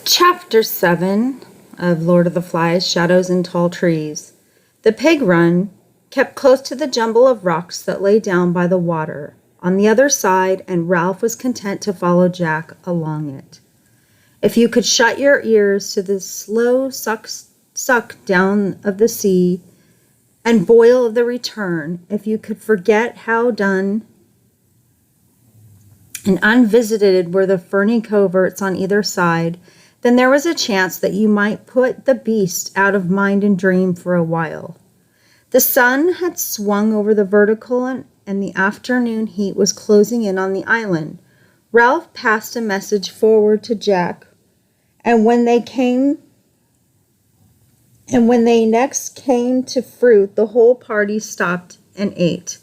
Chapter 7 of Lord of the Flies, Shadows in Tall Trees. The pig run kept close to the jumble of rocks that lay down by the water on the other side, and Ralph was content to follow Jack along it. If you could shut your ears to the slow suck down of the sea and boil of the return, if you could forget how done and unvisited were the ferny coverts on either side, then there was a chance that you might put the beast out of mind and dream for a while. The sun had swung over the vertical and the afternoon heat was closing in on the island. Ralph passed a message forward to Jack, and when they next came to fruit, the whole party stopped and ate.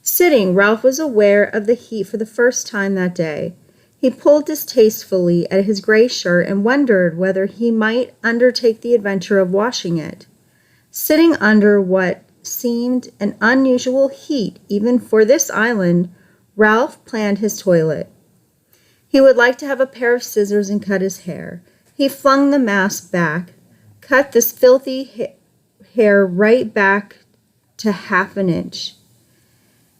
Sitting, Ralph was aware of the heat for the first time that day. He pulled distastefully at his gray shirt and wondered whether he might undertake the adventure of washing it. Sitting under what seemed an unusual heat, even for this island, Ralph planned his toilet. He would like to have a pair of scissors and cut his hair. He flung the mask back, cut this filthy hair right back to half an inch.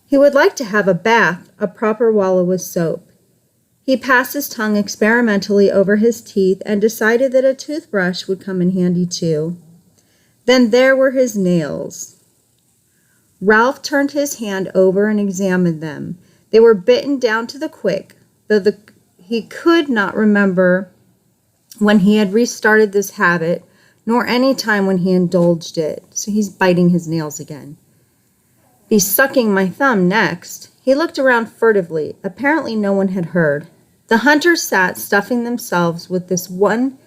He would like to have a bath, a proper wallow with soap. He passed his tongue experimentally over his teeth and decided that a toothbrush would come in handy too. Then there were his nails. Ralph turned his hand over and examined them. They were bitten down to the quick, though he could not remember when he had restarted this habit, nor any time when he indulged it. So he's biting his nails again. Be sucking my thumb next. He looked around furtively. Apparently no one had heard. The hunters sat stuffing themselves with this one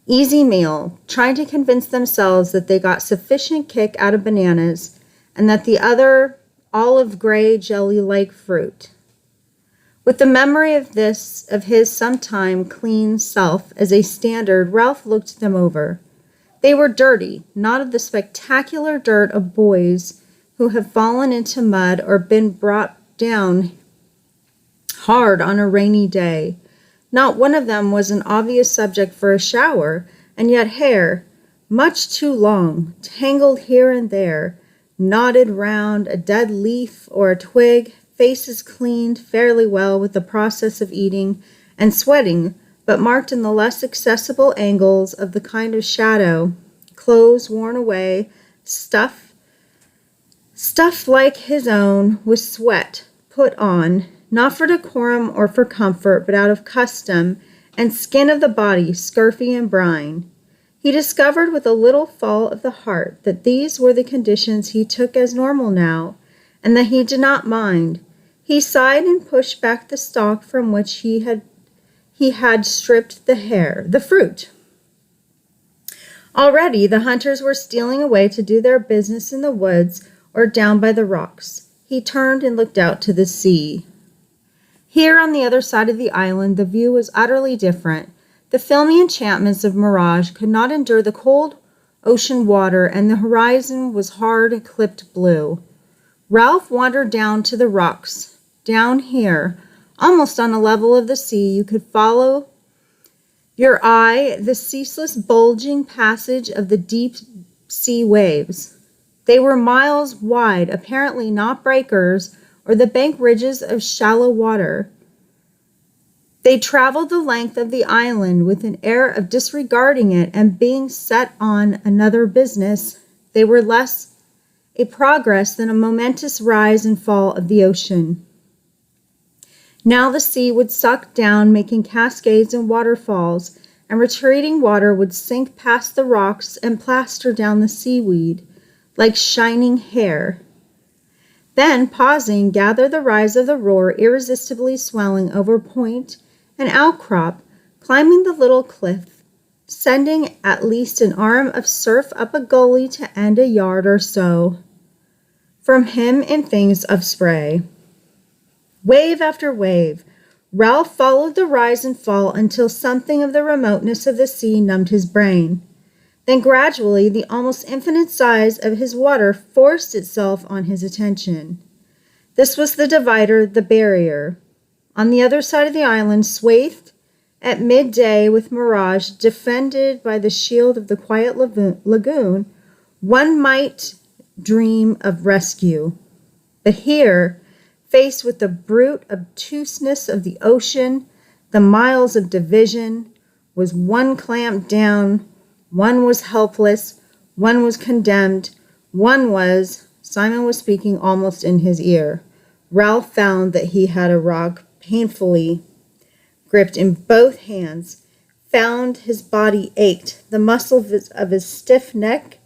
easy meal, trying to convince themselves that they got sufficient kick out of bananas and that the other olive gray jelly-like fruit. With the memory of his sometime clean self as a standard, Ralph looked them over. They were dirty, not of the spectacular dirt of boys who have fallen into mud or been brought down hard on a rainy day. Not one of them was an obvious subject for a shower, and yet hair, much too long, tangled here and there, knotted round a dead leaf or a twig, faces cleaned fairly well with the process of eating and sweating, but marked in the less accessible angles of the kind of shadow, clothes worn away, stuff like his own, with sweat put on, not for decorum or for comfort, but out of custom, and skin of the body, scurfy and brine. He discovered with a little fall of the heart that these were the conditions he took as normal now, and that he did not mind. He sighed and pushed back the stalk from which he had stripped the fruit. Already the hunters were stealing away to do their business in the woods or down by the rocks. He turned and looked out to the sea. Here on the other side of the island, the view was utterly different. The filmy enchantments of mirage could not endure the cold ocean water, and the horizon was hard, clipped blue. Ralph wandered down to the rocks. Down here, almost on a level of the sea, you could follow your eye the ceaseless bulging passage of the deep sea waves. They were miles wide, apparently not breakers or the bank ridges of shallow water. They traveled the length of the island with an air of disregarding it and being set on another business. They were less a progress than a momentous rise and fall of the ocean. Now the sea would suck down, making cascades and waterfalls, and retreating water would sink past the rocks and plaster down the seaweed like shining hair. Then, pausing, gather the rise of the roar irresistibly swelling over point and outcrop, climbing the little cliff, sending at least an arm of surf up a gully to end a yard or so from him in things of spray. Wave after wave, Ralph followed the rise and fall until something of the remoteness of the sea numbed his brain. Then gradually the almost infinite size of his water forced itself on his attention. This was the divider, the barrier. On the other side of the island, swathed At midday, with Mirage defended by the shield of the quiet lagoon, one might dream of rescue. But here, faced with the brute obtuseness of the ocean, the miles of division, was one clamped down, one was helpless, one was condemned, Simon was speaking almost in his ear. Ralph found that he had a rock painfully gripped in both hands, found his body ached, the muscles of his stiff neck,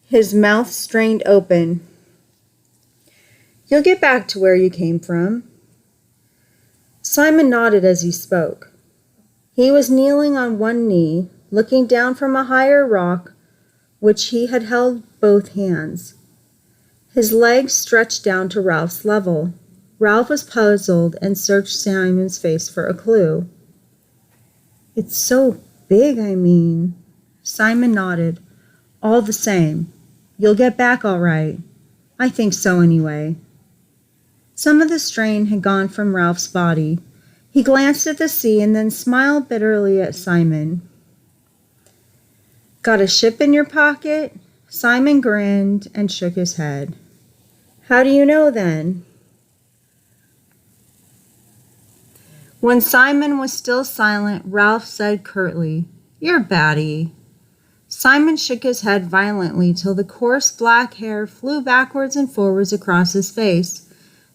his mouth strained open. You'll get back to where you came from. Simon nodded as he spoke. He was kneeling on one knee, looking down from a higher rock, which he had held both hands. His legs stretched down to Ralph's level. Ralph was puzzled and searched Simon's face for a clue. It's so big, I mean. Simon nodded. All the same. You'll get back all right. I think so anyway. Some of the strain had gone from Ralph's body. He glanced at the sea and then smiled bitterly at Simon. Got a ship in your pocket? Simon grinned and shook his head. How do you know then? When Simon was still silent, Ralph said curtly, You're batty. Simon shook his head violently till the coarse black hair flew backwards and forwards across his face.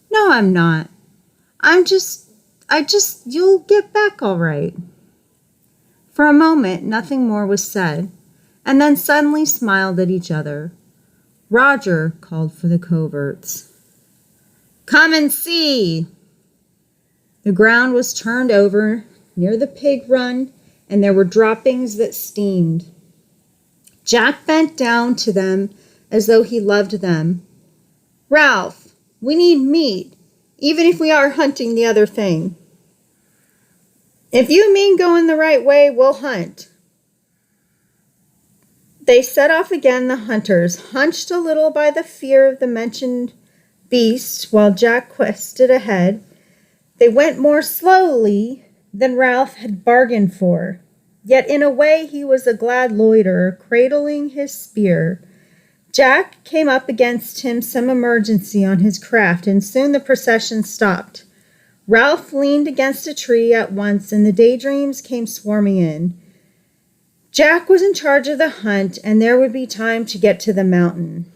No, I'm not. You'll get back all right. For a moment, nothing more was said, and then suddenly smiled at each other. Roger called for the coverts. Come and see! The ground was turned over near the pig run, and there were droppings that steamed. Jack bent down to them as though he loved them. Ralph, we need meat, even if we are hunting the other thing. If you mean going the right way, we'll hunt. They set off again, the hunters, hunched a little by the fear of the mentioned beast, while Jack quested ahead. They went more slowly than Ralph had bargained for, yet in a way he was a glad loiterer, cradling his spear. Jack came up against him some emergency on his craft, and soon the procession stopped. Ralph leaned against a tree at once, and the daydreams came swarming in. Jack was in charge of the hunt, and there would be time to get to the mountain.